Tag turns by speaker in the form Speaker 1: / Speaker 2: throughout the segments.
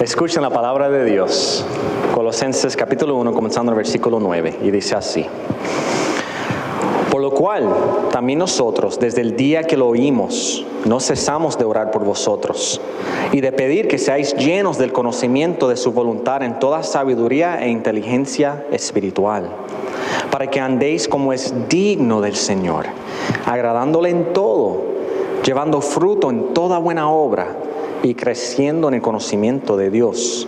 Speaker 1: Escuchen la palabra de Dios. Colosenses capítulo 1, comenzando en el versículo 9, y dice así: Por lo cual, también nosotros, desde el día que lo oímos, no cesamos de orar por vosotros, y de pedir que seáis llenos del conocimiento de su voluntad en toda sabiduría e inteligencia espiritual, para que andéis como es digno del Señor, agradándole en todo, llevando fruto en toda buena obra, y creciendo en el conocimiento de Dios,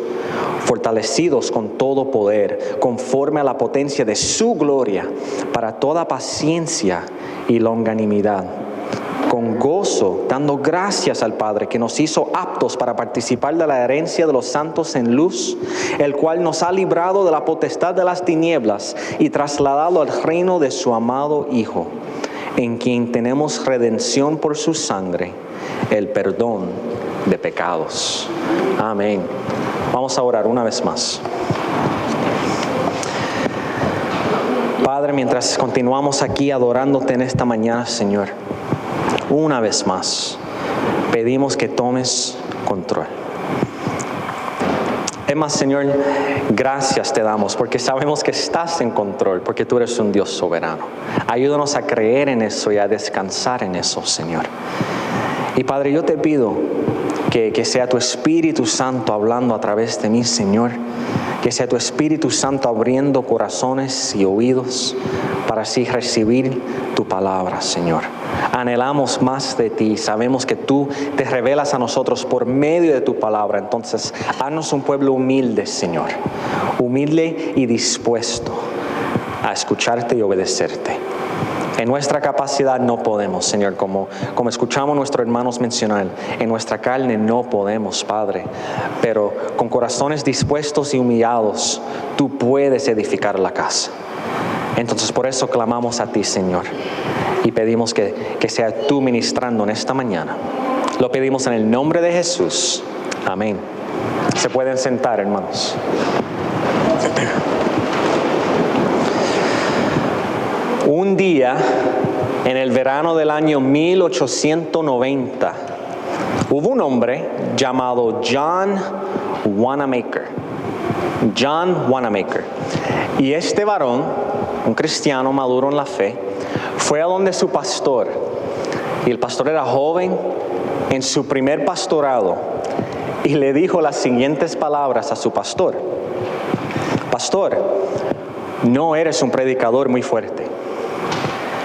Speaker 1: fortalecidos con todo poder, conforme a la potencia de su gloria, para toda paciencia y longanimidad, con gozo, dando gracias al Padre, que nos hizo aptos para participar de la herencia de los santos en luz, el cual nos ha librado de la potestad de las tinieblas y trasladado al reino de su amado Hijo, en quien tenemos redención por su sangre, el perdón de pecados. Amén. Vamos a orar una vez más. Padre, mientras continuamos aquí adorándote en esta mañana, Señor, una vez más pedimos que tomes control. Es más, Señor, gracias te damos porque sabemos que estás en control, porque tú eres un Dios soberano. Ayúdanos a creer en eso y a descansar en eso, Señor. Y Padre, yo te pido que sea tu Espíritu Santo hablando a través de mí, Señor. Que sea tu Espíritu Santo abriendo corazones y oídos para así recibir tu palabra, Señor. Anhelamos más de ti. Sabemos que tú te revelas a nosotros por medio de tu palabra. Entonces, haznos un pueblo humilde, Señor. Humilde y dispuesto a escucharte y obedecerte. En nuestra capacidad no podemos, Señor, como escuchamos nuestros hermanos mencionar, en nuestra carne no podemos, Padre, pero con corazones dispuestos y humillados, tú puedes edificar la casa. Entonces por eso clamamos a ti, Señor, y pedimos que sea tú ministrando en esta mañana. Lo pedimos en el nombre de Jesús. Amén. Se pueden sentar, hermanos. Un día, en el verano del año 1890, hubo un hombre llamado John Wanamaker. John Wanamaker. Y este varón, un cristiano maduro en la fe, fue a donde su pastor. Y el pastor era joven en su primer pastorado. Y le dijo las siguientes palabras a su pastor: Pastor, no eres un predicador muy fuerte,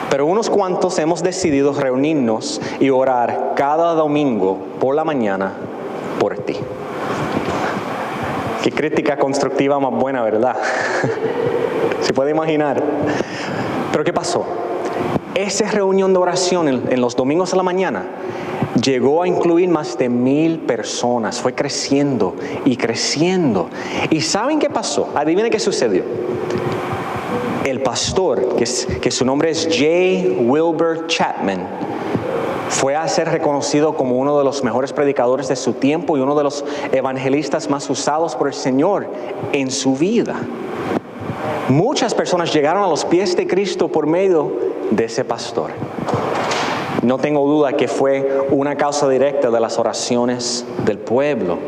Speaker 1: pero unos cuantos hemos decidido reunirnos y orar cada domingo por la mañana por ti. Qué crítica constructiva más buena, ¿verdad? Se puede imaginar. Pero ¿qué pasó? Esa reunión de oración en los domingos a la mañana llegó a incluir más de 1,000 personas. Fue creciendo y creciendo. ¿Y saben qué pasó? Adivinen qué sucedió. El pastor, que su nombre es J. Wilbur Chapman, fue a ser reconocido como uno de los mejores predicadores de su tiempo y uno de los evangelistas más usados por el Señor en su vida. Muchas personas llegaron a los pies de Cristo por medio de ese pastor. No tengo duda que fue una causa directa de las oraciones del pueblo.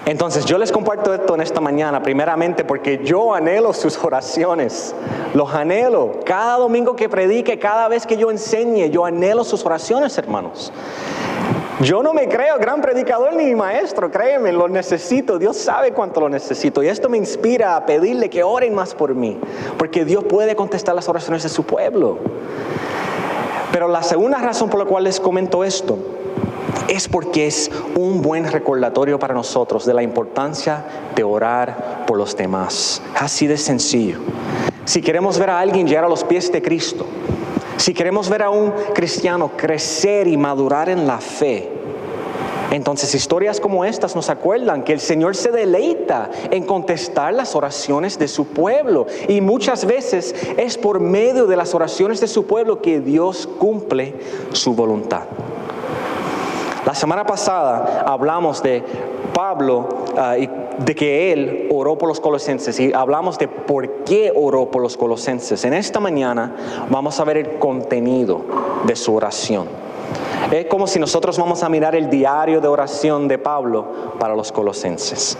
Speaker 1: Entonces yo les comparto esto en esta mañana, primeramente porque yo anhelo sus oraciones, los anhelo. Cada domingo que predique, cada vez que yo enseñe, yo anhelo sus oraciones, hermanos. Yo no me creo gran predicador ni maestro, créeme, lo necesito. Dios sabe cuánto lo necesito y esto me inspira a pedirle que oren más por mí, porque Dios puede contestar las oraciones de su pueblo. Pero la segunda razón por la cual les comento esto es porque es un buen recordatorio para nosotros de la importancia de orar por los demás. Así de sencillo. Si queremos ver a alguien llegar a los pies de Cristo, si queremos ver a un cristiano crecer y madurar en la fe, entonces historias como estas nos acuerdan que el Señor se deleita en contestar las oraciones de su pueblo. Y muchas veces es por medio de las oraciones de su pueblo que Dios cumple su voluntad. La semana pasada hablamos de Pablo y de que él oró por los colosenses y hablamos de por qué oró por los colosenses. En esta mañana vamos a ver el contenido de su oración. Es como si nosotros vamos a mirar el diario de oración de Pablo para los colosenses.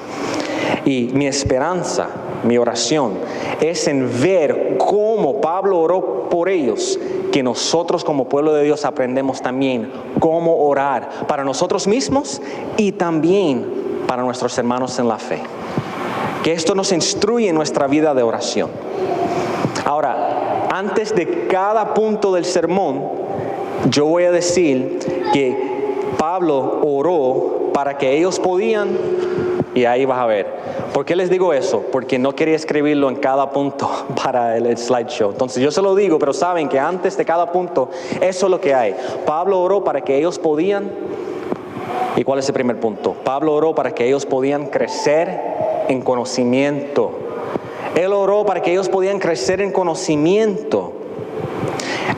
Speaker 1: Y mi esperanza, mi oración, es en ver cómo Pablo oró por ellos, que nosotros como pueblo de Dios aprendemos también cómo orar para nosotros mismos y también para nuestros hermanos en la fe. Que esto nos instruye en nuestra vida de oración. Ahora, antes de cada punto del sermón, yo voy a decir que Pablo oró para que ellos podían, y ahí vas a ver. ¿Por qué les digo eso? Porque no quería escribirlo en cada punto para el slideshow. Entonces yo se lo digo, pero saben que antes de cada punto, eso es lo que hay. Pablo oró para que ellos podían. ¿Y cuál es el primer punto? Pablo oró para que ellos podían crecer en conocimiento. Él oró para que ellos podían crecer en conocimiento.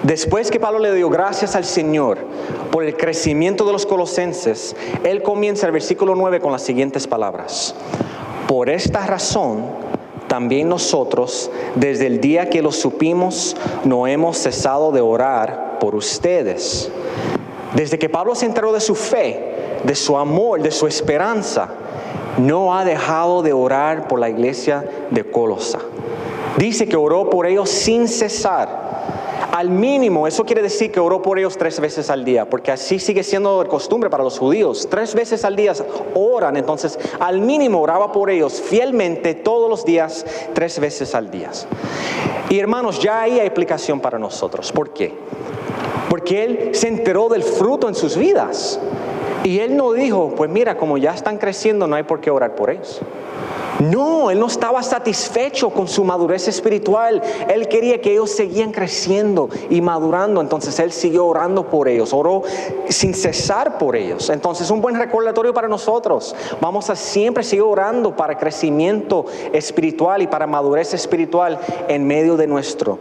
Speaker 1: Después que Pablo le dio gracias al Señor por el crecimiento de los colosenses, él comienza el versículo 9 con las siguientes palabras. Por esta razón, también nosotros, desde el día que lo supimos, no hemos cesado de orar por ustedes. Desde que Pablo se enteró de su fe, de su amor, de su esperanza, no ha dejado de orar por la iglesia de Colosa. Dice que oró por ellos sin cesar. Al mínimo, eso quiere decir que oró por ellos 3 veces al día, porque así sigue siendo de costumbre para los judíos. 3 veces al día oran, entonces al mínimo oraba por ellos fielmente todos los días, 3 veces al día. Y hermanos, ya ahí hay explicación para nosotros. ¿Por qué? Porque él se enteró del fruto en sus vidas. Y él no dijo, pues mira, como ya están creciendo, no hay por qué orar por ellos. No, él no estaba satisfecho con su madurez espiritual. Él quería que ellos seguían creciendo y madurando. Entonces él siguió orando por ellos, oró sin cesar por ellos. Entonces un buen recordatorio para nosotros. Vamos a siempre seguir orando para crecimiento espiritual y para madurez espiritual en medio nuestro,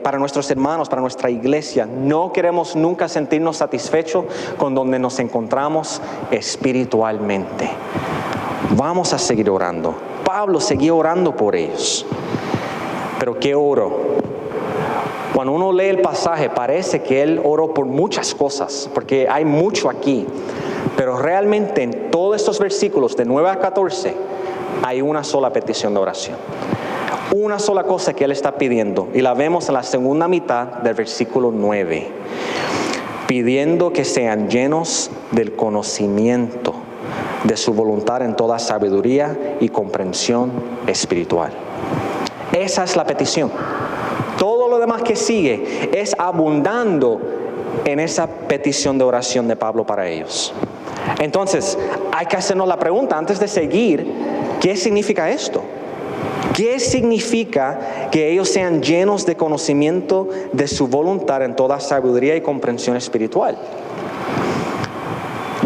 Speaker 1: para nuestros hermanos, para nuestra iglesia. No queremos nunca sentirnos satisfechos con donde nos encontramos espiritualmente. Vamos a seguir orando. Pablo seguía orando por ellos. Pero ¿qué oró? Cuando uno lee el pasaje, parece que él oró por muchas cosas, porque hay mucho aquí. Pero realmente en todos estos versículos, de 9 a 14, hay una sola petición de oración. Una sola cosa que él está pidiendo. Y la vemos en la segunda mitad del versículo 9. Pidiendo que sean llenos del conocimiento de su voluntad en toda sabiduría y comprensión espiritual. Esa es la petición. Todo lo demás que sigue es abundando en esa petición de oración de Pablo para ellos. Entonces, hay que hacernos la pregunta antes de seguir, ¿qué significa esto? ¿Qué significa que ellos sean llenos de conocimiento de su voluntad en toda sabiduría y comprensión espiritual?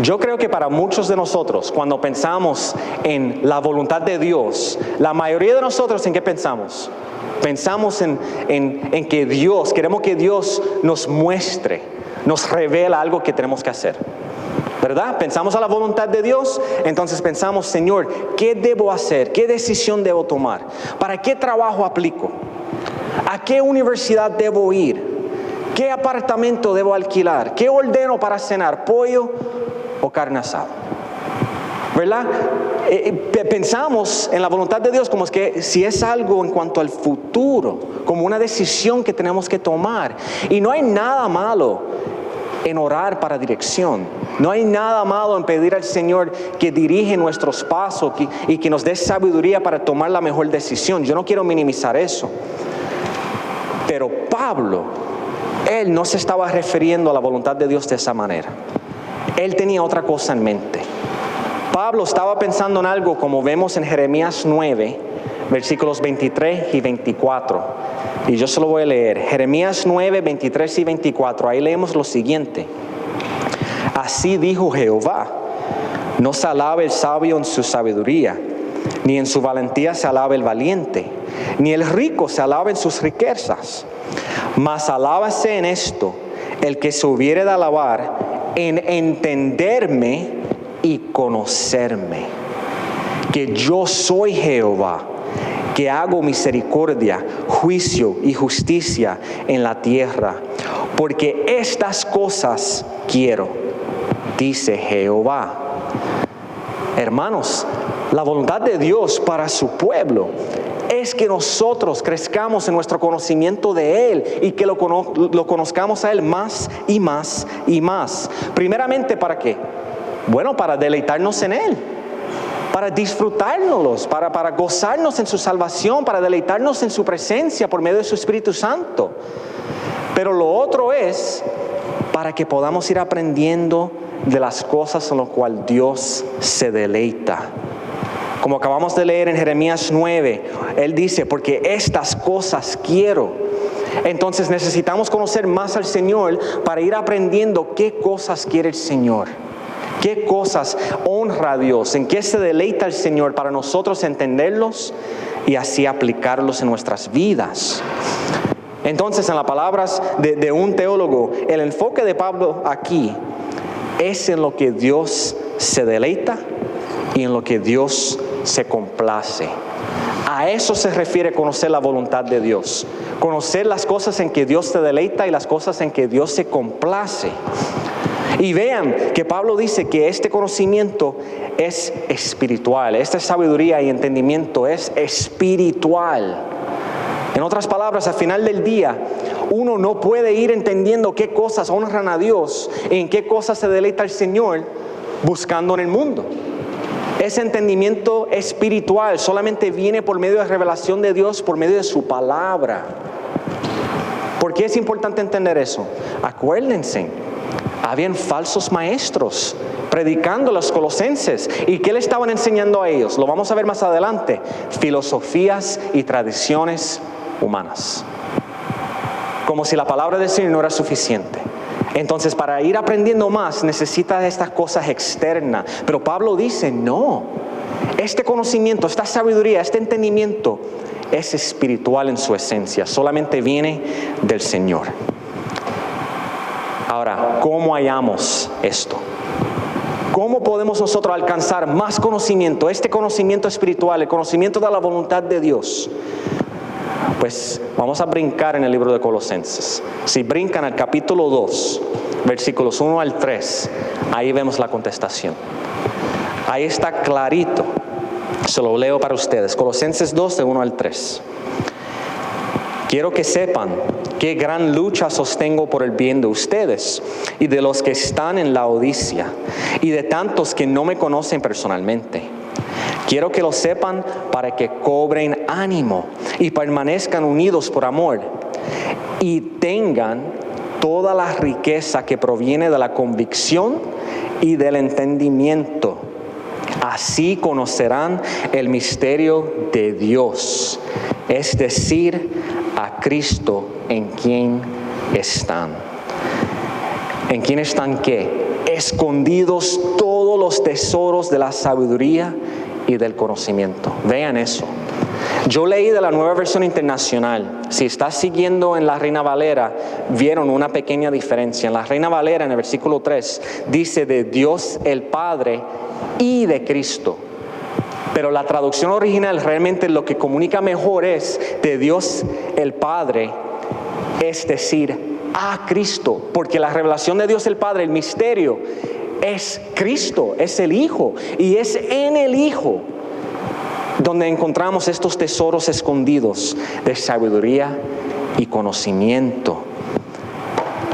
Speaker 1: Yo creo que para muchos de nosotros, cuando pensamos en la voluntad de Dios, la mayoría de nosotros, ¿en qué pensamos? Pensamos en que Dios, queremos que Dios nos muestre, nos revela algo que tenemos que hacer. ¿Verdad? Pensamos a la voluntad de Dios, entonces pensamos, Señor, ¿qué debo hacer? ¿Qué decisión debo tomar? ¿Para qué trabajo aplico? ¿A qué universidad debo ir? ¿Qué apartamento debo alquilar? ¿Qué ordeno para cenar? ¿Pollo o carne asada? ¿Verdad? Pensamos en la voluntad de Dios como es que si es algo en cuanto al futuro, como una decisión que tenemos que tomar. Y no hay nada malo en orar para dirección. No hay nada malo en pedir al Señor que dirige nuestros pasos y que nos dé sabiduría para tomar la mejor decisión. Yo no quiero minimizar eso. Pero Pablo, él no se estaba refiriendo a la voluntad de Dios de esa manera. Él tenía otra cosa en mente. Pablo estaba pensando en algo como vemos en Jeremías 9, versículos 23 y 24. Y yo se lo voy a leer. Jeremías 9, 23 y 24. Ahí leemos lo siguiente. Así dijo Jehová: no se alabe el sabio en su sabiduría, ni en su valentía se alabe el valiente, ni el rico se alabe en sus riquezas. Mas alábase en esto el que se hubiere de alabar, en entenderme y conocerme, que yo soy Jehová, que hago misericordia, juicio y justicia en la tierra. porque estas cosas quiero, dice Jehová. Hermanos, la voluntad de Dios para su pueblo es que nosotros crezcamos en nuestro conocimiento de Él y que lo conozcamos a Él más y más y más. Primeramente, ¿para qué? Bueno, para deleitarnos en Él, para disfrutárnoslos, para gozarnos en su salvación, para deleitarnos en su presencia por medio de su Espíritu Santo. Pero lo otro es para que podamos ir aprendiendo de las cosas en las cuales Dios se deleita. Como acabamos de leer en Jeremías 9, Él dice, porque estas cosas quiero. Entonces necesitamos conocer más al Señor para ir aprendiendo qué cosas quiere el Señor. Qué cosas honra a Dios, en qué se deleita el Señor para nosotros entenderlos y así aplicarlos en nuestras vidas. Entonces, en las palabras de un teólogo, el enfoque de Pablo aquí es en lo que Dios se deleita y en lo que Dios se complace. A eso se refiere conocer la voluntad de Dios. Conocer las cosas en que Dios se deleita y las cosas en que Dios se complace. Y vean que Pablo dice que este conocimiento es espiritual. Esta sabiduría y entendimiento es espiritual. En otras palabras, al final del día, uno no puede ir entendiendo qué cosas honran a Dios y en qué cosas se deleita el Señor buscando en el mundo. Ese entendimiento espiritual solamente viene por medio de revelación de Dios, por medio de su palabra. ¿Por qué es importante entender eso? Acuérdense, habían falsos maestros predicando a los colosenses. ¿Y qué le estaban enseñando a ellos? Lo vamos a ver más adelante. Filosofías y tradiciones humanas. Como si la palabra del Señor no era suficiente. Entonces, para ir aprendiendo más, necesitas estas cosas externas. Pero Pablo dice, no. Este conocimiento, esta sabiduría, este entendimiento es espiritual en su esencia. Solamente viene del Señor. Ahora, ¿cómo hallamos esto? ¿Cómo podemos nosotros alcanzar más conocimiento, este conocimiento espiritual, el conocimiento de la voluntad de Dios? Pues vamos a brincar en el libro de Colosenses. Si brincan al capítulo 2, versículos 1 al 3, ahí vemos la contestación. Ahí está clarito. Se lo leo para ustedes. Colosenses 2, de 1 al 3. Quiero que sepan qué gran lucha sostengo por el bien de ustedes y de los que están en Laodicea y de tantos que no me conocen personalmente. Quiero que lo sepan para que cobren ánimo y permanezcan unidos por amor y tengan toda la riqueza que proviene de la convicción y del entendimiento. Así conocerán el misterio de Dios, es decir, a Cristo en quien están. ¿En quién están qué? Escondidos todos los tesoros de la sabiduría y del conocimiento. Vean eso. Yo leí de la Nueva Versión Internacional. Si estás siguiendo en la Reina Valera, vieron una pequeña diferencia. En la Reina Valera, en el versículo 3, dice de Dios el Padre y de Cristo. Pero la traducción original realmente lo que comunica mejor es de Dios el Padre, es decir, a Cristo. Porque la revelación de Dios el Padre, el misterio, es Cristo, es el Hijo. Y es en el Hijo donde encontramos estos tesoros escondidos de sabiduría y conocimiento.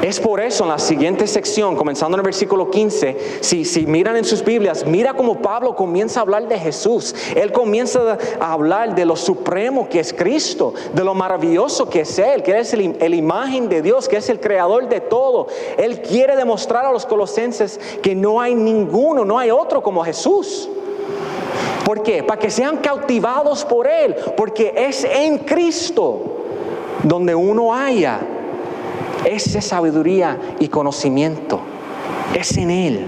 Speaker 1: Es por eso en la siguiente sección, comenzando en el versículo 15, si miran en sus Biblias, mira cómo Pablo comienza a hablar de Jesús. Él comienza a hablar de lo supremo que es Cristo, de lo maravilloso que es Él, que es la imagen de Dios, que es el creador de todo. Él quiere demostrar a los colosenses que no hay ninguno, no hay otro como Jesús. ¿Por qué? Para que sean cautivados por Él, porque es en Cristo donde uno halla esa sabiduría y conocimiento. Es en Él.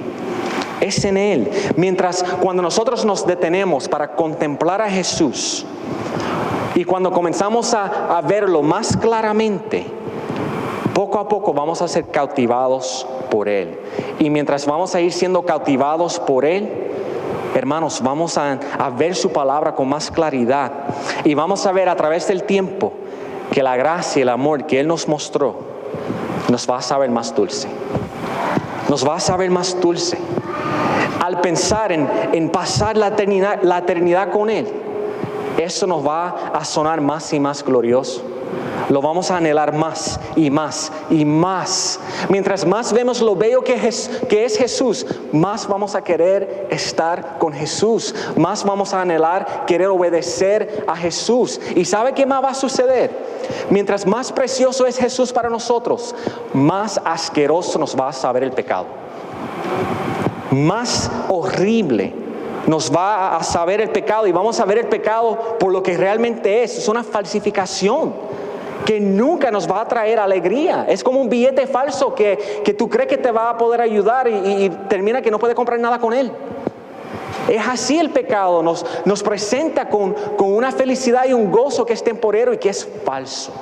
Speaker 1: Es en Él. Mientras cuando nosotros nos detenemos para contemplar a Jesús y cuando comenzamos a verlo más claramente, poco a poco vamos a ser cautivados por Él. Y mientras vamos a ir siendo cautivados por Él, hermanos, vamos a ver su palabra con más claridad. Y vamos a ver a través del tiempo que la gracia y el amor que Él nos mostró nos va a saber más dulce. Nos va a saber más dulce. Al pensar en pasar la eternidad con Él, eso nos va a sonar más y más glorioso. Lo vamos a anhelar más y más y más. Mientras más vemos lo bello que es Jesús, más vamos a querer estar con Jesús. Más vamos a anhelar querer obedecer a Jesús. ¿Y sabe qué más va a suceder? Mientras más precioso es Jesús para nosotros, más asqueroso nos va a saber el pecado. Más horrible nos va a saber el pecado, y vamos a ver el pecado por lo que realmente es una falsificación que nunca nos va a traer alegría. Es como un billete falso que tú crees que te va a poder ayudar y termina que no puedes comprar nada con él. Es así el pecado, nos presenta con una felicidad y un gozo que es temporero y que es falso.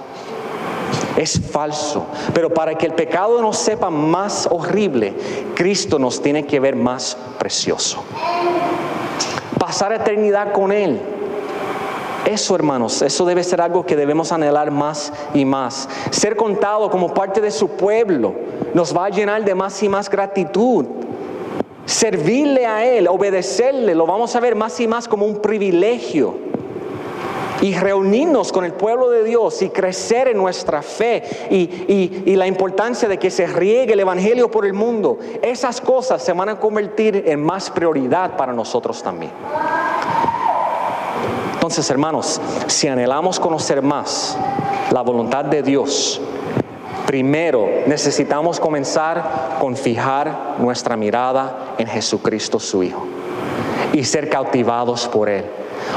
Speaker 1: Es falso. Pero para que el pecado nos sepa más horrible, Cristo nos tiene que ver más precioso. Pasar eternidad con Él. Eso, hermanos, eso debe ser algo que debemos anhelar más y más. Ser contado como parte de su pueblo nos va a llenar de más y más gratitud. Servirle a Él, obedecerle, lo vamos a ver más y más como un privilegio. Y reunirnos con el pueblo de Dios y crecer en nuestra fe y la importancia de que se riegue el Evangelio por el mundo. Esas cosas se van a convertir en más prioridad para nosotros también. Entonces, hermanos, si anhelamos conocer más la voluntad de Dios, primero necesitamos comenzar con fijar nuestra mirada en Jesucristo su Hijo y ser cautivados por Él.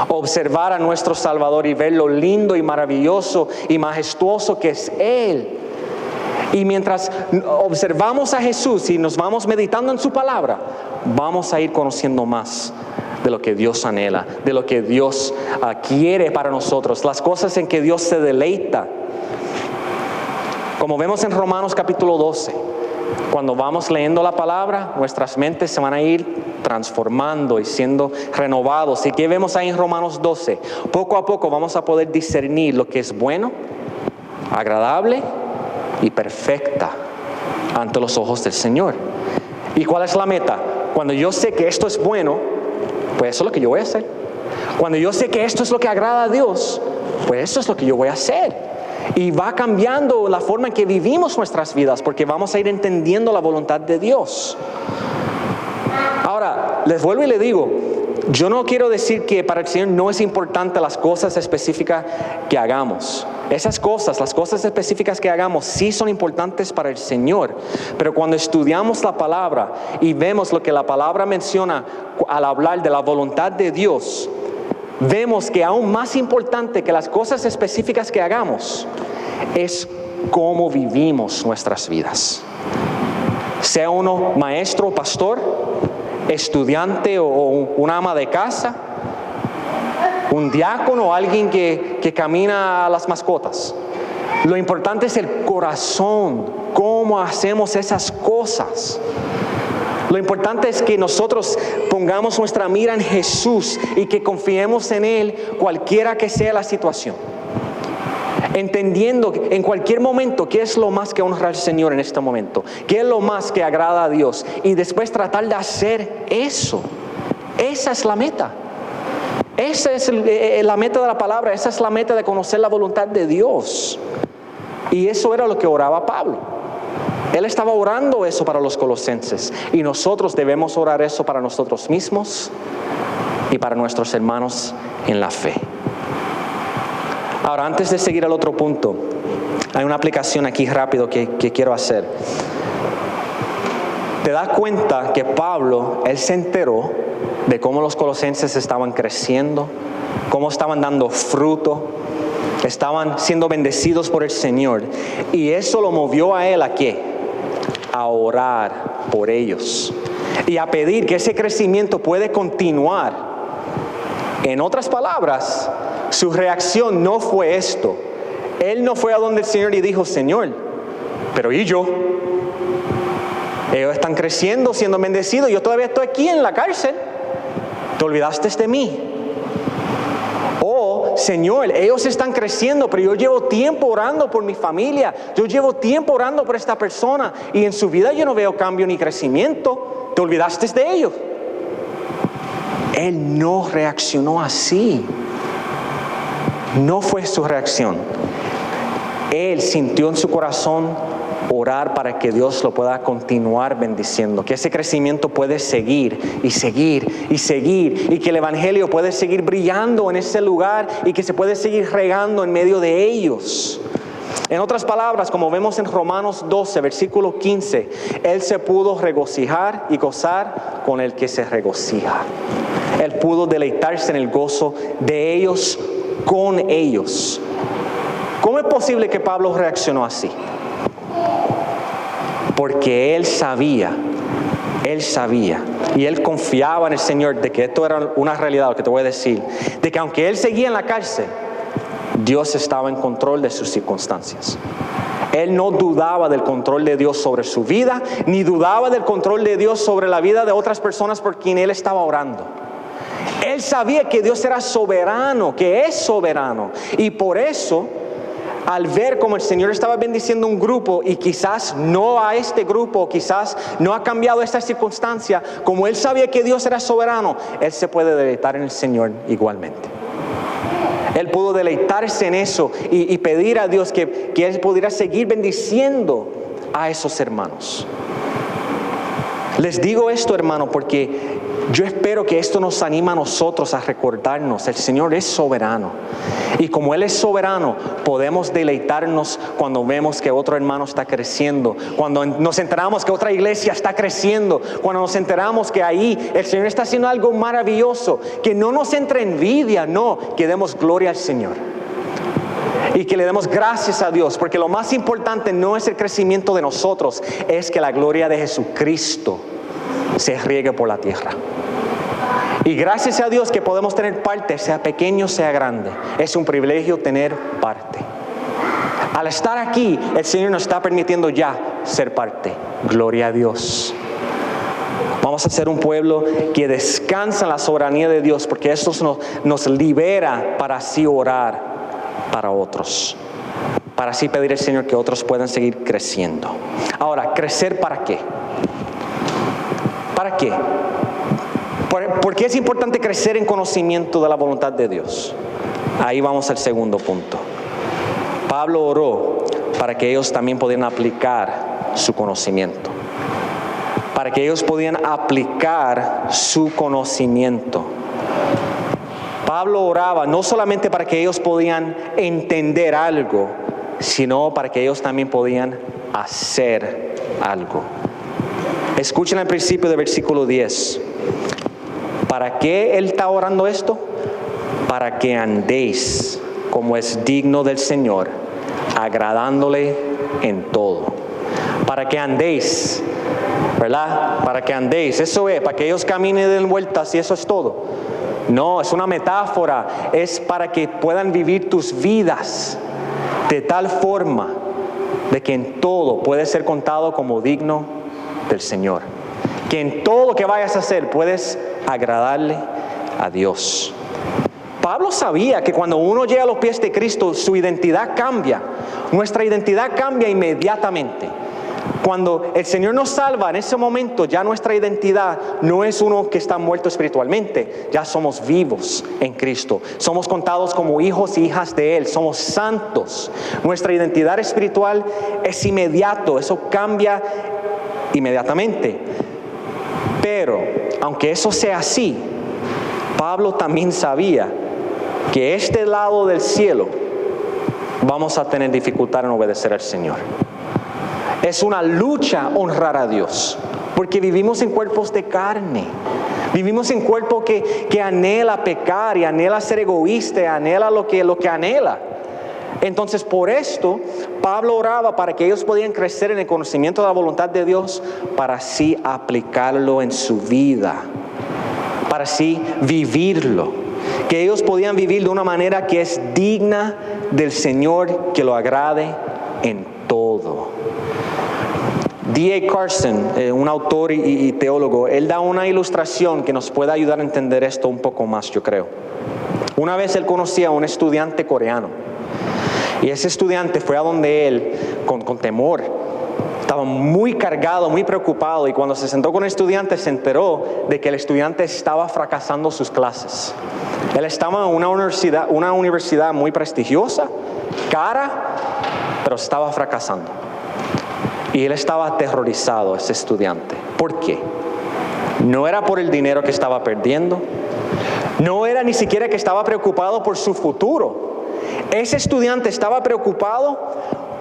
Speaker 1: Observar a nuestro Salvador y ver lo lindo y maravilloso y majestuoso que es Él. Y mientras observamos a Jesús y nos vamos meditando en su palabra, vamos a ir conociendo más de lo que Dios anhela, de lo que Dios quiere para nosotros, las cosas en que Dios se deleita. Como vemos en Romanos capítulo 12, cuando vamos leyendo la palabra, nuestras mentes se van a ir transformando y siendo renovados. ¿Y qué vemos ahí en Romanos 12? Poco a poco vamos a poder discernir lo que es bueno, agradable y perfecta ante los ojos del Señor. ¿Y cuál es la meta? Cuando yo sé que esto es bueno, pues eso es lo que yo voy a hacer. Cuando yo sé que esto es lo que agrada a Dios, pues eso es lo que yo voy a hacer. Y va cambiando la forma en que vivimos nuestras vidas, porque vamos a ir entendiendo la voluntad de Dios. Ahora, les vuelvo y les digo, yo no quiero decir que para el Señor no es importante las cosas específicas que hagamos. Esas cosas, las cosas específicas que hagamos, sí son importantes para el Señor. Pero cuando estudiamos la palabra y vemos lo que la palabra menciona al hablar de la voluntad de Dios, vemos que aún más importante que las cosas específicas que hagamos es cómo vivimos nuestras vidas. Sea uno maestro, pastor, estudiante o una ama de casa, un diácono o alguien que camina a las mascotas. Lo importante es el corazón, cómo hacemos esas cosas. Lo importante es que nosotros pongamos nuestra mira en Jesús y que confiemos en Él cualquiera que sea la situación. Entendiendo en cualquier momento qué es lo más que honra al Señor en este momento, qué es lo más que agrada a Dios, y después tratar de hacer eso. Esa es la meta. Esa es la meta de la palabra, esa es la meta de conocer la voluntad de Dios. Y eso era lo que oraba Pablo. Él estaba orando eso para los colosenses, y nosotros debemos orar eso para nosotros mismos y para nuestros hermanos en la fe. Ahora, antes de seguir al otro punto, hay una aplicación aquí rápido que quiero hacer. Te das cuenta que Pablo, él se enteró de cómo los colosenses estaban creciendo, cómo estaban dando fruto, estaban siendo bendecidos por el Señor. Y eso lo movió a él ¿a qué? A orar por ellos y a pedir que ese crecimiento puede continuar. En otras palabras, su reacción no fue esto. Él no fue a donde el Señor y dijo: Señor, pero ¿y yo? Ellos están creciendo, siendo bendecidos, yo todavía estoy aquí en la cárcel. ¿Te olvidaste de mí? O Señor, ellos están creciendo, pero yo llevo tiempo orando por mi familia, yo llevo tiempo orando por esta persona y en su vida yo no veo cambio ni crecimiento. ¿Te olvidaste de ellos? Él no reaccionó así. No fue su reacción. Él sintió en su corazón orar para que Dios lo pueda continuar bendiciendo, que ese crecimiento puede seguir y seguir y seguir, y que el evangelio puede seguir brillando en ese lugar y que se puede seguir regando en medio de ellos. En otras palabras, como vemos en Romanos 12, versículo 15, Él se pudo regocijar y gozar con el que se regocija. Él pudo deleitarse en el gozo de ellos con ellos. ¿Cómo es posible que Pablo reaccionó así? Porque él sabía, y él confiaba en el Señor de que esto era una realidad, lo que te voy a decir, de que aunque él seguía en la cárcel, Dios estaba en control de sus circunstancias. Él no dudaba del control de Dios sobre su vida, ni dudaba del control de Dios sobre la vida de otras personas por quien él estaba orando. Él sabía que Dios era soberano, que es soberano, y por eso, al ver cómo el Señor estaba bendiciendo un grupo y quizás no a este grupo, quizás no ha cambiado esta circunstancia, como él sabía que Dios era soberano, él se puede deleitar en el Señor igualmente. Él pudo deleitarse en eso y pedir a Dios que él pudiera seguir bendiciendo a esos hermanos. Les digo esto, hermano, porque yo espero que esto nos anima a nosotros a recordarnos, el Señor es soberano. Y como Él es soberano, podemos deleitarnos cuando vemos que otro hermano está creciendo, cuando nos enteramos que otra iglesia está creciendo, cuando nos enteramos que ahí el Señor está haciendo algo maravilloso, que no nos entre envidia, no, que demos gloria al Señor. Y que le demos gracias a Dios, porque lo más importante no es el crecimiento de nosotros, es que la gloria de Jesucristo se riegue por la tierra. Y gracias a Dios que podemos tener parte, sea pequeño, sea grande. Es un privilegio tener parte. Al estar aquí, el Señor nos está permitiendo ya ser parte. Gloria a Dios. Vamos a ser un pueblo que descansa en la soberanía de Dios, porque esto nos libera para así orar para otros. Para así pedir al Señor que otros puedan seguir creciendo. Ahora, ¿crecer para qué? ¿Para qué? ¿Por qué es importante crecer en conocimiento de la voluntad de Dios? Ahí vamos al segundo punto. Pablo oró para que ellos también pudieran aplicar su conocimiento. Para que ellos pudieran aplicar su conocimiento. Pablo oraba no solamente para que ellos podían entender algo, sino para que ellos también podían hacer algo. Escuchen al principio del versículo 10. ¿Para qué él está orando esto? Para que andéis como es digno del Señor, agradándole en todo. Para que andéis, ¿verdad? Para que andéis, eso es, para que ellos caminen den vueltas y eso es todo. No, es una metáfora, es para que puedan vivir tus vidas de tal forma de que en todo puedes ser contado como digno del Señor. Que en todo lo que vayas a hacer puedes agradarle a Dios. Pablo sabía que cuando uno llega a los pies de Cristo, su identidad cambia. Nuestra identidad cambia inmediatamente. Cuando el Señor nos salva, en ese momento ya nuestra identidad no es uno que está muerto espiritualmente. Ya somos vivos en Cristo. Somos contados como hijos y hijas de Él. Somos santos. Nuestra identidad espiritual es inmediato. Eso cambia inmediatamente. Pero, aunque eso sea así, Pablo también sabía que este lado del cielo vamos a tener dificultad en obedecer al Señor. Es una lucha honrar a Dios, porque vivimos en cuerpos de carne. Vivimos en cuerpo que anhela pecar y anhela ser egoísta y anhela lo que anhela. Entonces, por esto, Pablo oraba para que ellos podían crecer en el conocimiento de la voluntad de Dios, para así aplicarlo en su vida, para así vivirlo. Que ellos podían vivir de una manera que es digna del Señor, que lo agrade en todo. D.A. Carson, un autor y teólogo, él da una ilustración que nos puede ayudar a entender esto un poco más, yo creo. Una vez él conocía a un estudiante coreano. Y ese estudiante fue a donde él con temor. Estaba muy cargado, muy preocupado. Y cuando se sentó con el estudiante, se enteró de que el estudiante estaba fracasando sus clases. Él estaba en una universidad muy prestigiosa, cara, pero estaba fracasando. Y él estaba aterrorizado, ese estudiante. ¿Por qué? No era por el dinero que estaba perdiendo. No era ni siquiera que estaba preocupado por su futuro. Ese estudiante estaba preocupado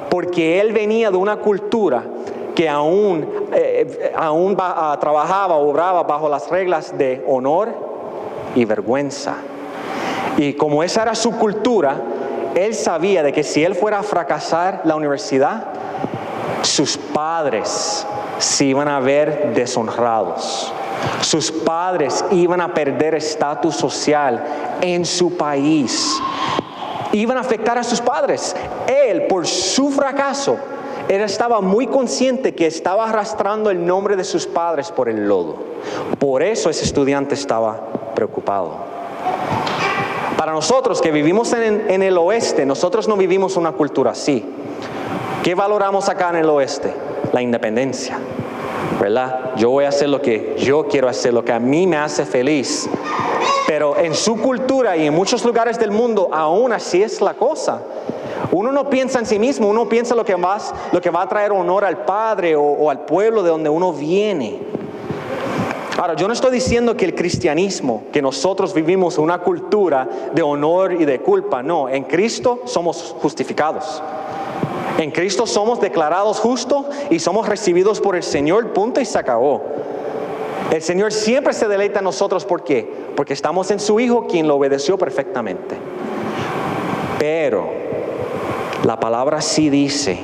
Speaker 1: porque él venía de una cultura que aún trabajaba, obraba bajo las reglas de honor y vergüenza. Y como esa era su cultura, él sabía de que si él fuera a fracasar la universidad, sus padres se iban a ver deshonrados. Sus padres iban a perder estatus social en su país. Iban a afectar a sus padres. Él, por su fracaso, él estaba muy consciente que estaba arrastrando el nombre de sus padres por el lodo. Por eso ese estudiante estaba preocupado. Para nosotros que vivimos en el oeste, nosotros no vivimos una cultura así. ¿Qué valoramos acá en el oeste? La independencia, ¿verdad? Yo voy a hacer lo que yo quiero hacer, lo que a mí me hace feliz. Pero en su cultura y en muchos lugares del mundo, aún así es la cosa. Uno no piensa en sí mismo, uno piensa lo que va a traer honor al padre o al pueblo de donde uno viene. Ahora, yo no estoy diciendo que el cristianismo, que nosotros vivimos una cultura de honor y de culpa. No, en Cristo somos justificados. En Cristo somos declarados justos y somos recibidos por el Señor, punto y se acabó. El Señor siempre se deleita en nosotros, ¿por qué? Porque estamos en su Hijo, quien lo obedeció perfectamente. Pero la palabra sí dice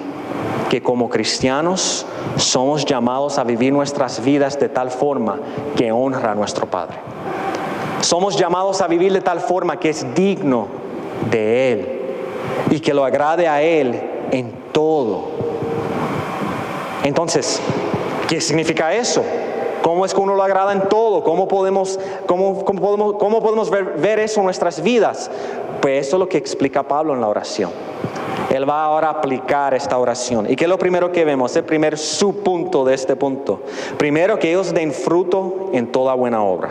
Speaker 1: que como cristianos somos llamados a vivir nuestras vidas de tal forma que honra a nuestro Padre. Somos llamados a vivir de tal forma que es digno de Él y que lo agrade a Él en todo. Entonces, ¿qué significa eso? ¿Cómo es que uno lo agrada en todo? ¿Cómo podemos ver eso en nuestras vidas? Pues eso es lo que explica Pablo en la oración. Él va ahora a aplicar esta oración. ¿Y qué es lo primero que vemos? El primer subpunto de este punto. Primero, que ellos den fruto en toda buena obra.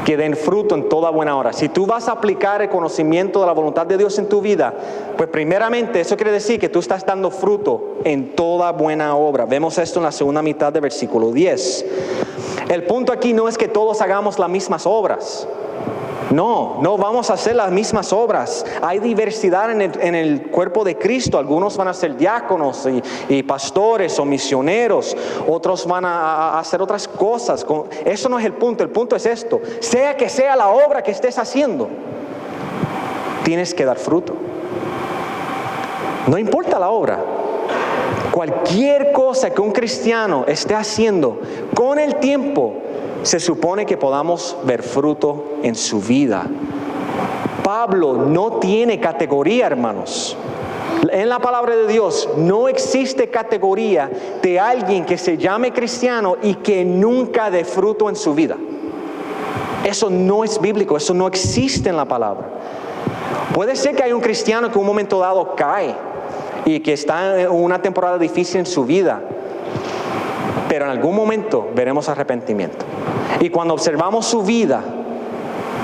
Speaker 1: Que den fruto en toda buena obra. Si tú vas a aplicar el conocimiento de la voluntad de Dios en tu vida, pues primeramente eso quiere decir que tú estás dando fruto en toda buena obra. Vemos esto en la segunda mitad del versículo 10. El punto aquí no es que todos hagamos las mismas obras. No vamos a hacer las mismas obras. Hay diversidad en el cuerpo de Cristo. Algunos van a ser diáconos y pastores o misioneros. Otros van a hacer otras cosas. Eso no es el punto. El punto es esto. Sea que sea la obra que estés haciendo, tienes que dar fruto. No importa la obra. Cualquier cosa que un cristiano esté haciendo, con el tiempo se supone que podamos ver fruto en su vida. Pablo no tiene categoría, hermanos. En la palabra de Dios no existe categoría de alguien que se llame cristiano y que nunca dé fruto en su vida. Eso no es bíblico, eso no existe en la palabra. Puede ser que hay un cristiano que en un momento dado cae y que está en una temporada difícil en su vida, pero en algún momento veremos arrepentimiento. Y cuando observamos su vida,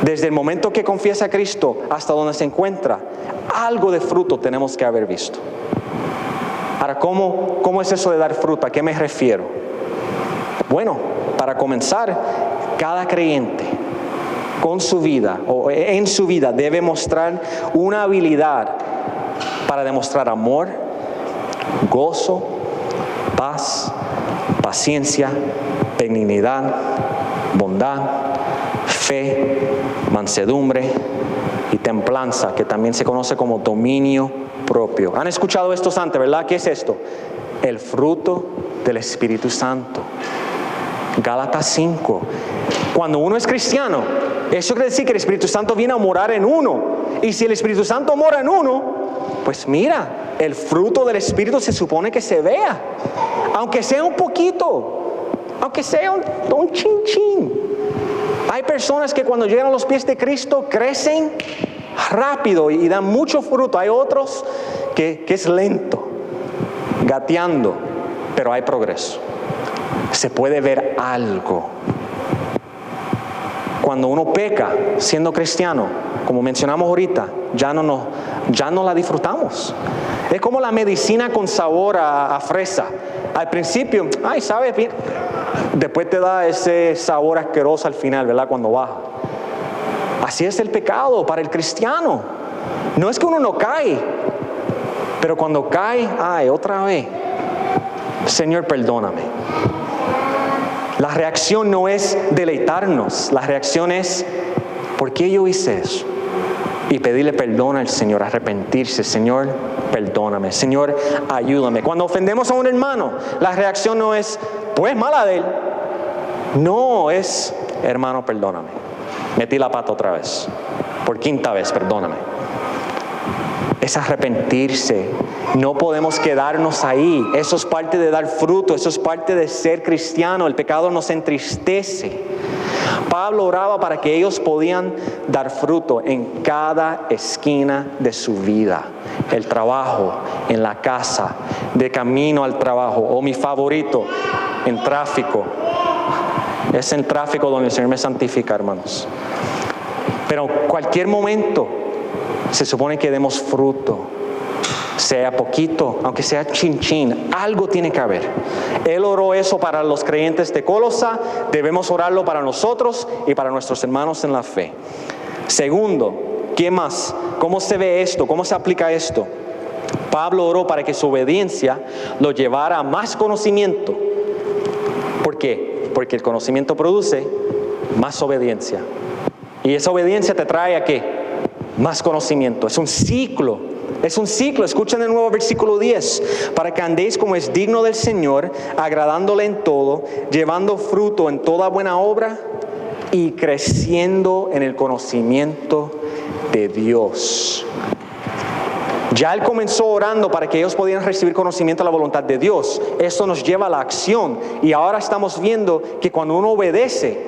Speaker 1: desde el momento que confiesa a Cristo hasta donde se encuentra, algo de fruto tenemos que haber visto. Ahora, ¿cómo es eso de dar fruto? ¿A qué me refiero? Bueno, para comenzar, cada creyente con su vida o en su vida debe mostrar una habilidad para demostrar amor, gozo, paz, paciencia, benignidad, bondad, fe, mansedumbre y templanza, que también se conoce como dominio propio. Han escuchado estos antes, ¿verdad? ¿Qué es esto? El fruto del Espíritu Santo. Gálatas 5. Cuando uno es cristiano, eso quiere decir que el Espíritu Santo viene a morar en uno. Y si el Espíritu Santo mora en uno, pues mira, el fruto del Espíritu se supone que se vea. Aunque sea un poquito, aunque sea un chin chin. Hay personas que cuando llegan a los pies de Cristo crecen rápido y dan mucho fruto. Hay otros que es lento, gateando, pero hay progreso. Se puede ver algo. Cuando uno peca siendo cristiano, como mencionamos ahorita, ya no la disfrutamos. Es como la medicina con sabor a fresa. Al principio, sabe bien. Después te da ese sabor asqueroso al final, ¿verdad? Cuando baja. Así es el pecado para el cristiano. No es que uno no cae, pero cuando cae, otra vez. Señor, perdóname. La reacción no es deleitarnos. La reacción es, ¿por qué yo hice eso? Y pedirle perdón al Señor, arrepentirse. Señor, perdóname. Señor, ayúdame. Cuando ofendemos a un hermano, la reacción no es, pues mala de él. No, es, hermano, perdóname. Metí la pata otra vez. Por quinta vez, perdóname. Es arrepentirse. No podemos quedarnos ahí. Eso es parte de dar fruto. Eso es parte de ser cristiano. El pecado nos entristece. Pablo oraba para que ellos podían dar fruto en cada esquina de su vida. El trabajo, en la casa, de camino al trabajo. O mi favorito, en tráfico. Es en tráfico donde el Señor me santifica, hermanos. Pero cualquier momento se supone que demos fruto. Sea poquito, aunque sea chin, algo tiene que haber. Él oró eso para los creyentes de Colosa, debemos orarlo para nosotros y para nuestros hermanos en la fe. Segundo, ¿qué más? ¿Cómo se ve esto? ¿Cómo se aplica esto? Pablo oró para que su obediencia lo llevara a más conocimiento. ¿Por qué? Porque el conocimiento produce más obediencia. Y esa obediencia te trae ¿a qué? Más conocimiento. Es un ciclo. Es un ciclo. Escuchen de nuevo versículo 10. Para que andéis como es digno del Señor, agradándole en todo, llevando fruto en toda buena obra y creciendo en el conocimiento de Dios. Ya Él comenzó orando para que ellos pudieran recibir conocimiento de la voluntad de Dios. Esto nos lleva a la acción. Y ahora estamos viendo que cuando uno obedece,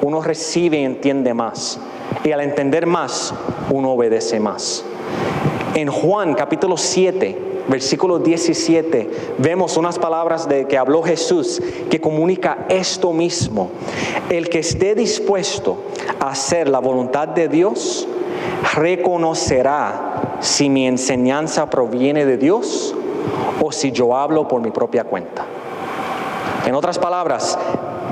Speaker 1: uno recibe y entiende más. Y al entender más, uno obedece más. En Juan capítulo 7, versículo 17, vemos unas palabras que habló Jesús que comunica esto mismo. El que esté dispuesto a hacer la voluntad de Dios, reconocerá si mi enseñanza proviene de Dios o si yo hablo por mi propia cuenta. En otras palabras,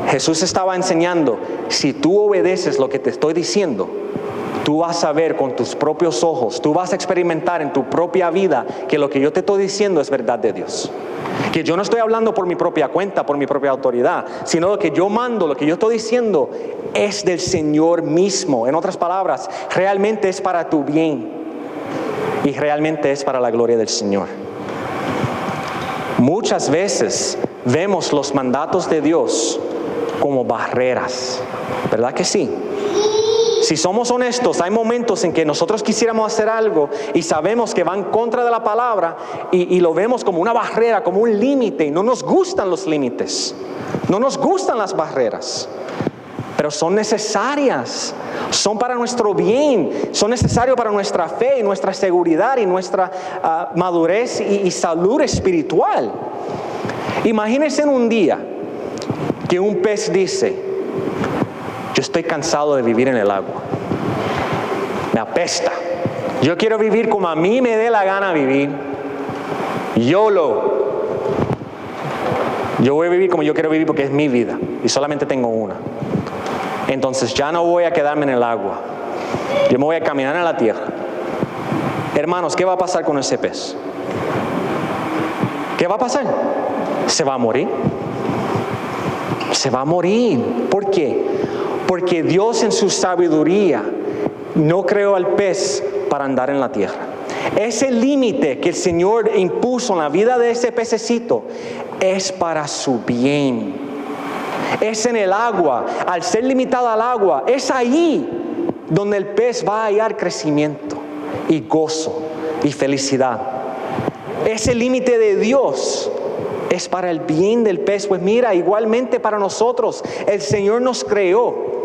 Speaker 1: Jesús estaba enseñando, si tú obedeces lo que te estoy diciendo, tú vas a ver con tus propios ojos, tú vas a experimentar en tu propia vida que lo que yo te estoy diciendo es verdad de Dios. Que yo no estoy hablando por mi propia cuenta, por mi propia autoridad, sino lo que yo mando, lo que yo estoy diciendo es del Señor mismo. En otras palabras, realmente es para tu bien y realmente es para la gloria del Señor. Muchas veces vemos los mandatos de Dios como barreras, ¿verdad que sí? Si somos honestos, hay momentos en que nosotros quisiéramos hacer algo y sabemos que va en contra de la palabra y lo vemos como una barrera, como un límite. No nos gustan los límites, no nos gustan las barreras, pero son necesarias, son para nuestro bien, son necesarias para nuestra fe y nuestra seguridad y nuestra madurez y salud espiritual. Imagínense en un día que un pez dice, yo estoy cansado de vivir en el agua. Me apesta. Yo quiero vivir como a mí me dé la gana vivir. YOLO. Yo voy a vivir como yo quiero vivir porque es mi vida y solamente tengo una. Entonces ya no voy a quedarme en el agua. Yo me voy a caminar en la tierra. Hermanos, ¿qué va a pasar con ese pez? ¿Qué va a pasar? Se va a morir. Se va a morir. ¿Por qué? Porque Dios en su sabiduría no creó al pez para andar en la tierra. Ese límite que el Señor impuso en la vida de ese pececito es para su bien. Es en el agua. Al ser limitado al agua, es ahí donde el pez va a hallar crecimiento y gozo y felicidad. Ese límite de Dios es para el bien del pez. Pues mira, igualmente para nosotros, el Señor nos creó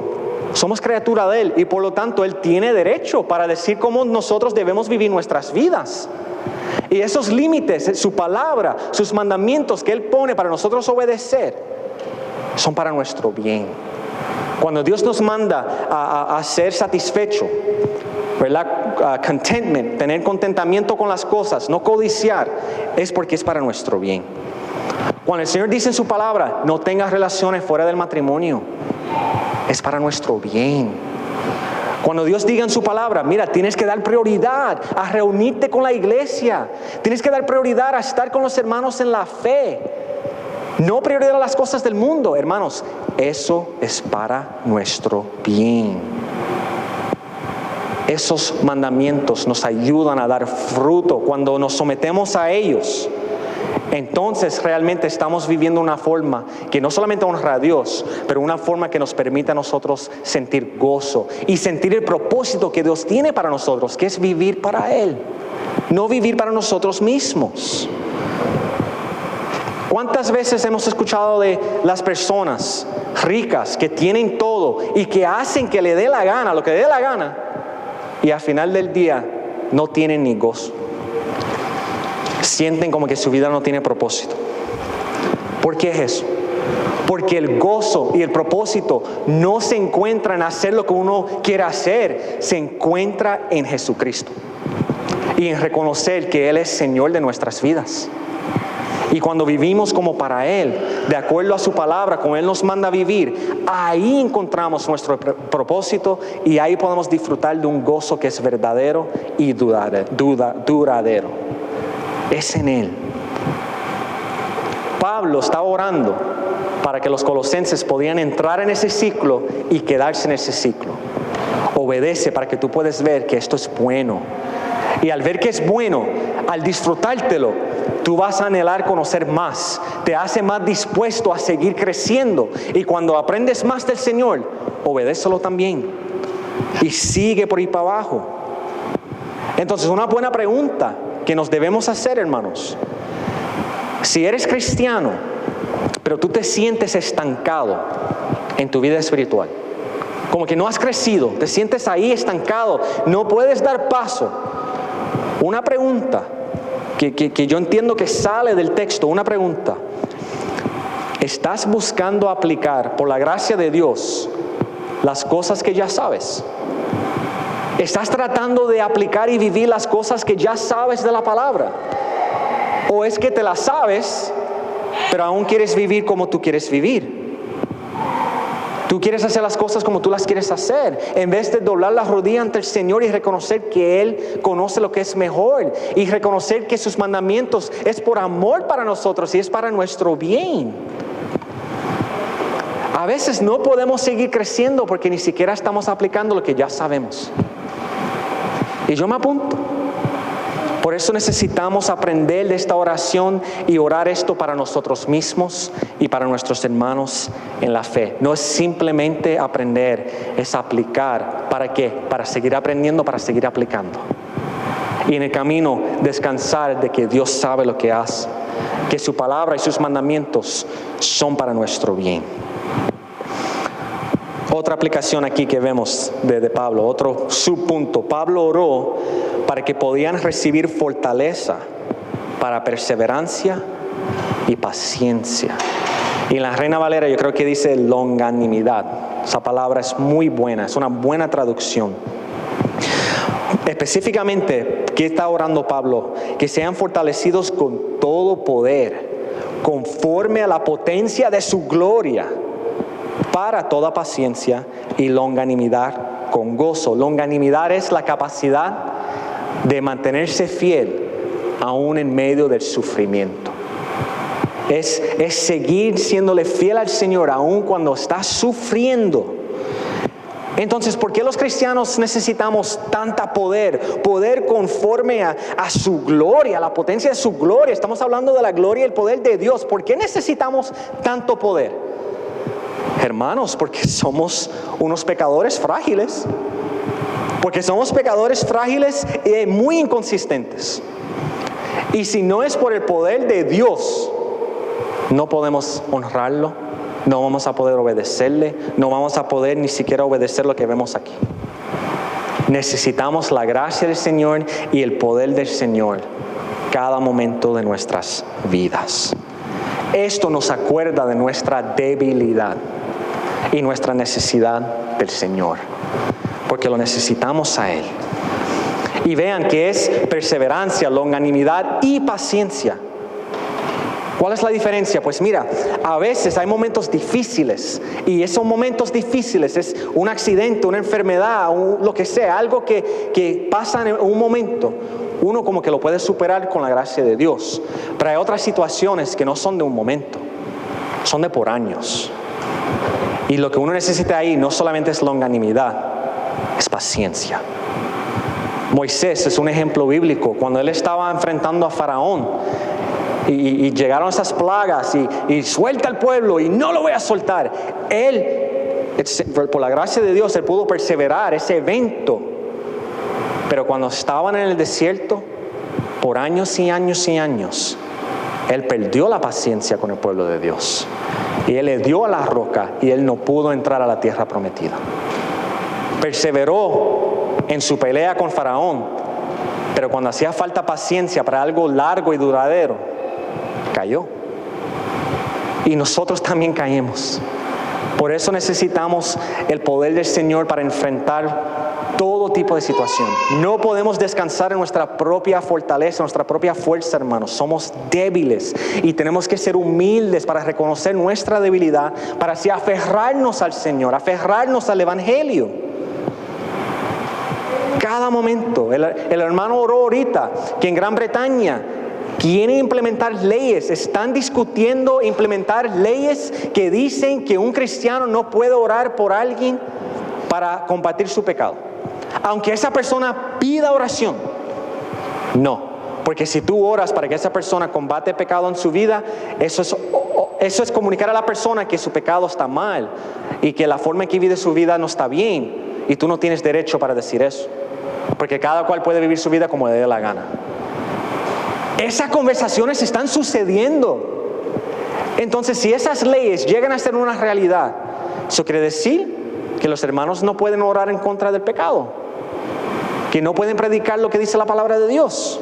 Speaker 1: Somos criatura de Él y por lo tanto Él tiene derecho para decir cómo nosotros debemos vivir nuestras vidas. Y esos límites, su palabra, sus mandamientos que Él pone para nosotros obedecer, son para nuestro bien. Cuando Dios nos manda a ser satisfecho, ¿verdad? Contentment, tener contentamiento con las cosas, no codiciar, es porque es para nuestro bien. Cuando el Señor dice en su palabra, no tengas relaciones fuera del matrimonio, es para nuestro bien. Cuando Dios diga en su palabra, mira, tienes que dar prioridad a reunirte con la iglesia, tienes que dar prioridad a estar con los hermanos en la fe, no prioridad a las cosas del mundo, hermanos, eso es para nuestro bien. Esos mandamientos nos ayudan a dar fruto cuando nos sometemos a ellos. Entonces realmente estamos viviendo una forma que no solamente honra a Dios, pero una forma que nos permite a nosotros sentir gozo y sentir el propósito que Dios tiene para nosotros, que es vivir para Él, no vivir para nosotros mismos. ¿Cuántas veces hemos escuchado de las personas ricas que tienen todo y que hacen que le dé la gana, lo que le dé la gana, y al final del día no tienen ni gozo? Sienten como que su vida no tiene propósito. ¿Por qué es eso? Porque el gozo y el propósito no se encuentra en hacer lo que uno quiere hacer, se encuentra en Jesucristo y en reconocer que Él es Señor de nuestras vidas. Y cuando vivimos como para Él, de acuerdo a su palabra, como Él nos manda a vivir, ahí encontramos nuestro propósito y ahí podemos disfrutar de un gozo que es verdadero y duradero. Es en Él. Pablo está orando para que los colosenses podían entrar en ese ciclo y quedarse en ese ciclo. Obedece para que tú puedas ver que esto es bueno. Y al ver que es bueno, al disfrutártelo, tú vas a anhelar conocer más. Te hace más dispuesto a seguir creciendo. Y cuando aprendes más del Señor, obedécelo también. Y sigue por ahí para abajo. Entonces, una buena pregunta que nos debemos hacer, hermanos. Si eres cristiano, pero tú te sientes estancado en tu vida espiritual, como que no has crecido, te sientes ahí estancado, no puedes dar paso. Una pregunta que yo entiendo que sale del texto, una pregunta. ¿Estás buscando aplicar, por la gracia de Dios, las cosas que ya sabes? ¿Estás tratando de aplicar y vivir las cosas que ya sabes de la palabra? ¿O es que te las sabes, pero aún quieres vivir como tú quieres vivir? Tú quieres hacer las cosas como tú las quieres hacer, en vez de doblar la rodilla ante el Señor y reconocer que Él conoce lo que es mejor y reconocer que sus mandamientos es por amor para nosotros y es para nuestro bien. A veces no podemos seguir creciendo porque ni siquiera estamos aplicando lo que ya sabemos. Y yo me apunto. Por eso necesitamos aprender de esta oración y orar esto para nosotros mismos y para nuestros hermanos en la fe. No es simplemente aprender, es aplicar. ¿Para qué? Para seguir aprendiendo, para seguir aplicando. Y en el camino descansar de que Dios sabe lo que hace, que su palabra y sus mandamientos son para nuestro bien. Otra aplicación aquí que vemos de Pablo, otro subpunto. Pablo oró para que podían recibir fortaleza para perseverancia y paciencia. Y en la Reina Valera yo creo que dice longanimidad. Esa palabra es muy buena, es una buena traducción. Específicamente, ¿qué está orando Pablo? Que sean fortalecidos con todo poder, conforme a la potencia de su gloria, para toda paciencia y longanimidad con gozo. Longanimidad es la capacidad de mantenerse fiel aún en medio del sufrimiento. Es seguir siéndole fiel al Señor aún cuando está sufriendo. Entonces, ¿por qué los cristianos necesitamos tanta poder? Poder conforme a su gloria, a la potencia de su gloria. Estamos hablando de la gloria y el poder de Dios. ¿Por qué necesitamos tanto poder? Hermanos, porque somos unos pecadores frágiles. Porque somos pecadores frágiles y muy inconsistentes. Y si no es por el poder de Dios, no podemos honrarlo, no vamos a poder obedecerle, no vamos a poder ni siquiera obedecer lo que vemos aquí. Necesitamos la gracia del Señor y el poder del Señor cada momento de nuestras vidas. Esto nos acuerda de nuestra debilidad y nuestra necesidad del Señor, porque lo necesitamos a Él. Y vean que es perseverancia, longanimidad y paciencia. ¿Cuál es la diferencia? Pues mira, a veces hay momentos difíciles y esos momentos difíciles es un accidente, una enfermedad, lo que sea, algo que pasa en un momento. Uno como que lo puede superar con la gracia de Dios. Pero hay otras situaciones que no son de un momento, son de por años. Y lo que uno necesita ahí no solamente es longanimidad, es paciencia. Moisés es un ejemplo bíblico. Cuando él estaba enfrentando a Faraón y llegaron esas plagas y suelta al pueblo y no lo voy a soltar. Él, por la gracia de Dios, él pudo perseverar ese evento. Pero cuando estaban en el desierto, por años y años y años, él perdió la paciencia con el pueblo de Dios. Y él le dio a la roca y él no pudo entrar a la tierra prometida. Perseveró en su pelea con Faraón, pero cuando hacía falta paciencia para algo largo y duradero, cayó. Y nosotros también caemos. Por eso necesitamos el poder del Señor para enfrentar todo tipo de situación. No podemos descansar en nuestra propia fortaleza, nuestra propia fuerza, hermanos. Somos débiles y tenemos que ser humildes para reconocer nuestra debilidad, para así aferrarnos al Señor, aferrarnos al Evangelio. Cada momento. El hermano oró ahorita que en Gran Bretaña quieren implementar leyes, están discutiendo implementar leyes que dicen que un cristiano no puede orar por alguien para combatir su pecado. Aunque esa persona pida oración, no. Porque si tú oras para que esa persona combate pecado en su vida, eso es comunicar a la persona que su pecado está mal y que la forma en que vive su vida no está bien. Y tú no tienes derecho para decir eso. Porque cada cual puede vivir su vida como le dé la gana. Esas conversaciones están sucediendo. Entonces, si esas leyes llegan a ser una realidad, eso quiere decir que los hermanos no pueden orar en contra del pecado, que no pueden predicar lo que dice la palabra de Dios.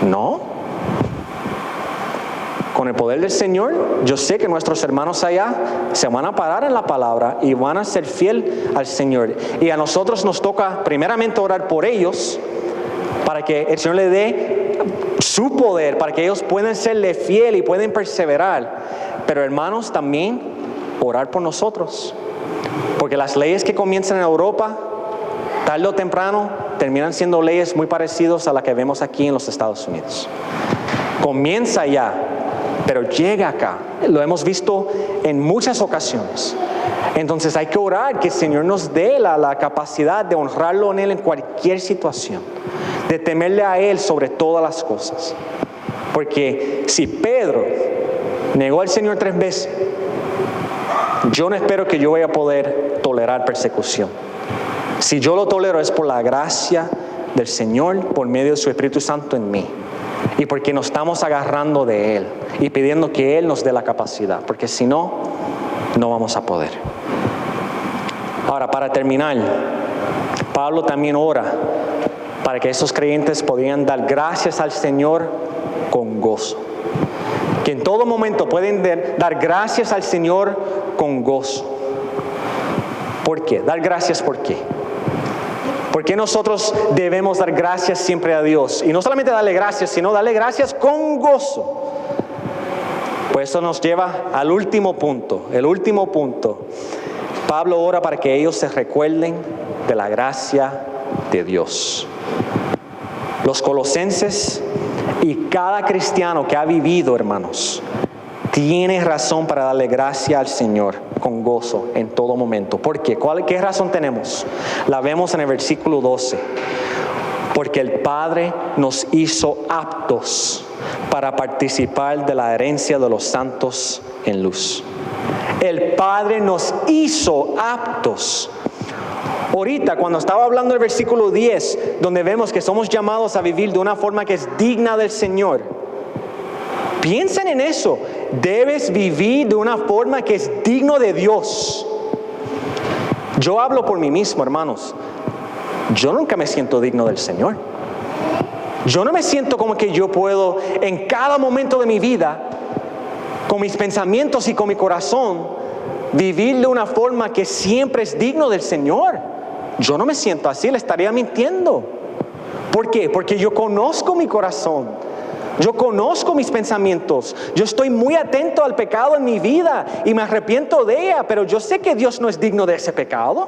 Speaker 1: No. Con el poder del Señor, yo sé que nuestros hermanos allá se van a parar en la palabra y van a ser fiel al Señor. Y a nosotros nos toca primeramente orar por ellos, para que el Señor le dé su poder, para que ellos puedan serle fiel y puedan perseverar. Pero hermanos, también orar por nosotros. Porque las leyes que comienzan en Europa, tarde o temprano, terminan siendo leyes muy parecidas a las que vemos aquí en los Estados Unidos. Comienza allá, pero llega acá. Lo hemos visto en muchas ocasiones. Entonces hay que orar que el Señor nos dé la capacidad de honrarlo en Él en cualquier situación, de temerle a Él sobre todas las cosas. Porque si Pedro negó al Señor 3 veces, yo no espero que yo vaya a poder tolerar persecución. Si yo lo tolero es por la gracia del Señor, por medio de su Espíritu Santo en mí. Y porque nos estamos agarrando de Él y pidiendo que Él nos dé la capacidad. Porque si no, no vamos a poder. Ahora, para terminar, Pablo también ora para que esos creyentes podían dar gracias al Señor con gozo. Que en todo momento pueden dar gracias al Señor con gozo. ¿Por qué? Dar gracias, ¿por qué? ¿Por qué nosotros debemos dar gracias siempre a Dios? Y no solamente darle gracias, sino darle gracias con gozo. Pues eso nos lleva al último punto. El último punto. Pablo ora para que ellos se recuerden de la gracia de Dios. Los colosenses y cada cristiano que ha vivido, hermanos, tiene razón para darle gracia al Señor con gozo en todo momento. ¿Por qué? ¿Qué razón tenemos? La vemos en el versículo 12. Porque el Padre nos hizo aptos para participar de la herencia de los santos en luz. El Padre nos hizo aptos. Ahorita, cuando estaba hablando del versículo 10, donde vemos que somos llamados a vivir de una forma que es digna del Señor, piensen en eso. debes vivir de una forma que es digno de Dios. Yo hablo por mí mismo, hermanos. Yo nunca me siento digno del Señor. Yo no me siento como que yo puedo en cada momento de mi vida, con mis pensamientos y con mi corazón, vivir de una forma que siempre es digno del Señor. Yo no me siento así, le estaría mintiendo. ¿Por qué? Porque yo conozco mi corazón. Yo conozco mis pensamientos. Yo estoy muy atento al pecado en mi vida y me arrepiento de ella, pero yo sé que Dios no es digno de ese pecado.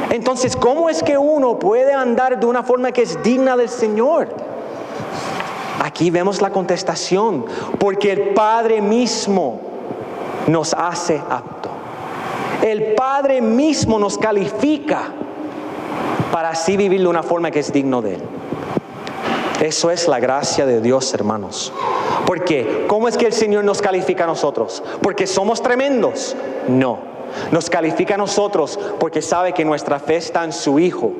Speaker 1: Entonces, ¿cómo es que uno puede andar de una forma que es digna del Señor? Aquí vemos la contestación, porque el Padre mismo nos hace apto. El Padre mismo nos califica para así vivir de una forma que es digno de Él. Eso es la gracia de Dios, hermanos. ¿Por qué? ¿Cómo es que el Señor nos califica a nosotros? ¿Porque somos tremendos? No. Nos califica a nosotros porque sabe que nuestra fe está en su Hijo,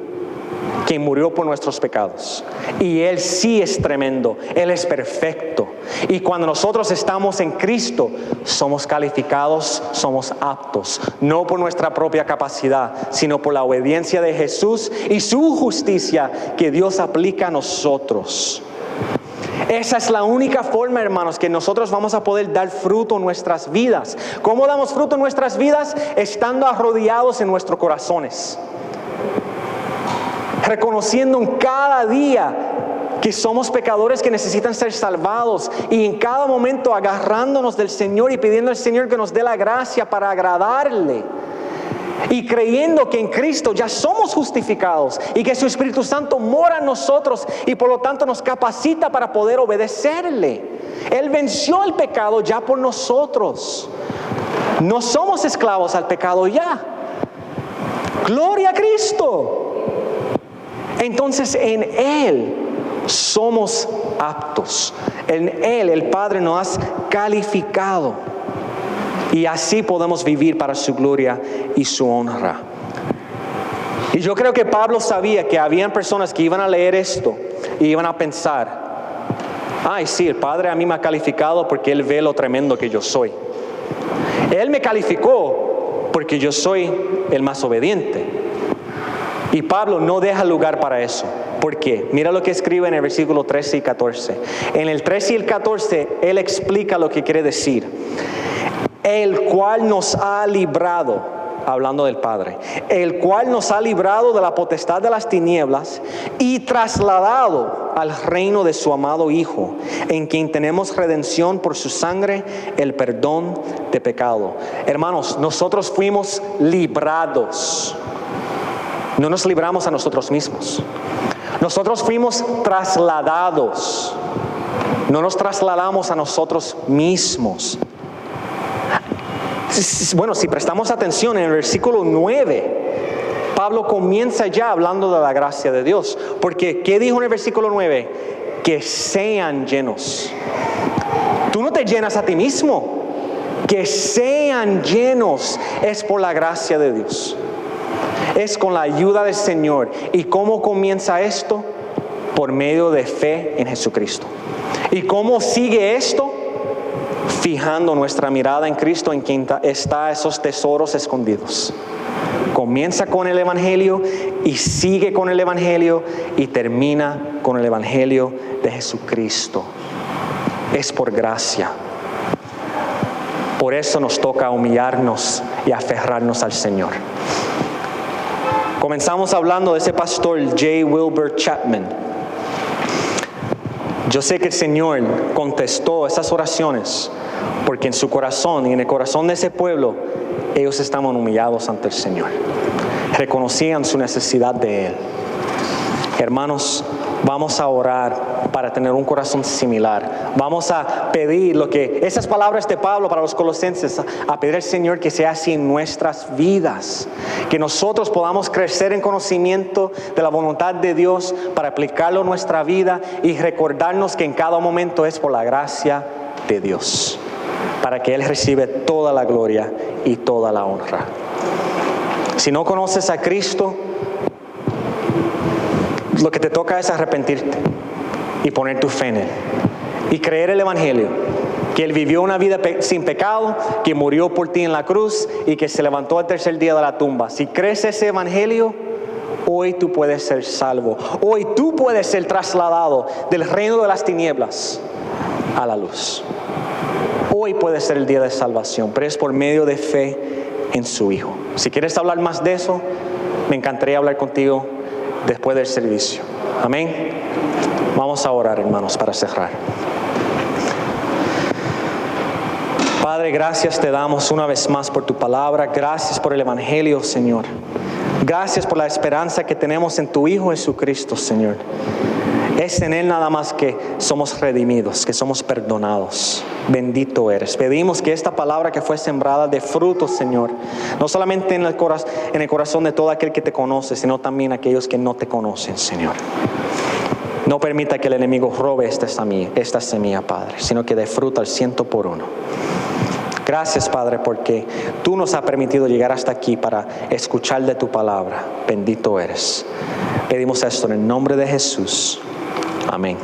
Speaker 1: quien murió por nuestros pecados. Y Él sí es tremendo, Él es perfecto. Y cuando nosotros estamos en Cristo, somos calificados, somos aptos, no por nuestra propia capacidad, sino por la obediencia de Jesús y su justicia que Dios aplica a nosotros. Esa es la única forma, hermanos, que nosotros vamos a poder dar fruto en nuestras vidas. ¿Cómo damos fruto en nuestras vidas? Estando arrodillados en nuestros corazones. Reconociendo en cada día que somos pecadores que necesitan ser salvados, y en cada momento agarrándonos del Señor y pidiendo al Señor que nos dé la gracia para agradarle, y creyendo que en Cristo ya somos justificados y que su Espíritu Santo mora en nosotros y por lo tanto nos capacita para poder obedecerle. Él venció el pecado ya por nosotros. No somos esclavos al pecado ya. Gloria a Cristo. Entonces en Él somos aptos. En Él el Padre nos ha calificado. Y así podemos vivir para su gloria y su honra. Y yo creo que Pablo sabía que habían personas que iban a leer esto y iban a pensar: ay, sí, el Padre a mí me ha calificado porque Él ve lo tremendo que yo soy. Él me calificó porque yo soy el más obediente. Y Pablo no deja lugar para eso. ¿Por qué? Mira lo que escribe en el versículo 13 y 14. En el 13 y el 14, él explica lo que quiere decir. El cual nos ha librado, hablando del Padre, el cual nos ha librado de la potestad de las tinieblas y trasladado al reino de su amado Hijo, en quien tenemos redención por su sangre, el perdón de pecado. Hermanos, nosotros fuimos librados. No nos libramos a nosotros mismos. Nosotros fuimos trasladados. No nos trasladamos a nosotros mismos. Bueno, si prestamos atención en el versículo 9, Pablo comienza ya hablando de la gracia de Dios. Porque, ¿qué dijo en el versículo 9? Que sean llenos. Tú no te llenas a ti mismo. Que sean llenos es por la gracia de Dios. Es con la ayuda del Señor. ¿Y cómo comienza esto? Por medio de fe en Jesucristo. ¿Y cómo sigue esto? Fijando nuestra mirada en Cristo, en quien está esos tesoros escondidos. Comienza con el Evangelio y sigue con el Evangelio y termina con el Evangelio de Jesucristo. Es por gracia. Por eso nos toca humillarnos y aferrarnos al Señor. Comenzamos hablando de ese pastor J. Wilbur Chapman. Yo sé que el Señor contestó esas oraciones porque en su corazón y en el corazón de ese pueblo ellos estaban humillados ante el Señor. Reconocían su necesidad de Él. Hermanos, vamos a orar para tener un corazón similar. Vamos a pedir esas palabras de Pablo para los colosenses, a pedir al Señor que sea así en nuestras vidas. Que nosotros podamos crecer en conocimiento de la voluntad de Dios para aplicarlo en nuestra vida y recordarnos que en cada momento es por la gracia de Dios, para que Él reciba toda la gloria y toda la honra. Si no conoces a Cristo, lo que te toca es arrepentirte y poner tu fe en Él y creer el Evangelio que Él vivió una vida sin pecado, que murió por ti en la cruz y que se levantó al tercer día de la tumba. Si crees ese evangelio, hoy tú puedes ser salvo. Hoy tú puedes ser trasladado del reino de las tinieblas a la luz. Hoy puede ser el día de salvación, pero es por medio de fe en su Hijo. Si quieres hablar más de eso, me encantaría hablar contigo después del servicio. Amén. Vamos a orar, hermanos, para cerrar. Padre, gracias te damos una vez más por tu palabra. Gracias por el evangelio, Señor. Gracias por la esperanza que tenemos en tu Hijo Jesucristo, Señor. Es en Él nada más que somos redimidos, que somos perdonados. Bendito eres. Pedimos que esta palabra que fue sembrada dé fruto, Señor. No solamente en el corazón de todo aquel que te conoce, sino también aquellos que no te conocen, Señor. No permita que el enemigo robe esta semilla, Padre, sino que dé fruto al 100%. Gracias, Padre, porque tú nos has permitido llegar hasta aquí para escuchar de tu palabra. Bendito eres. Pedimos esto en el nombre de Jesús. Amén.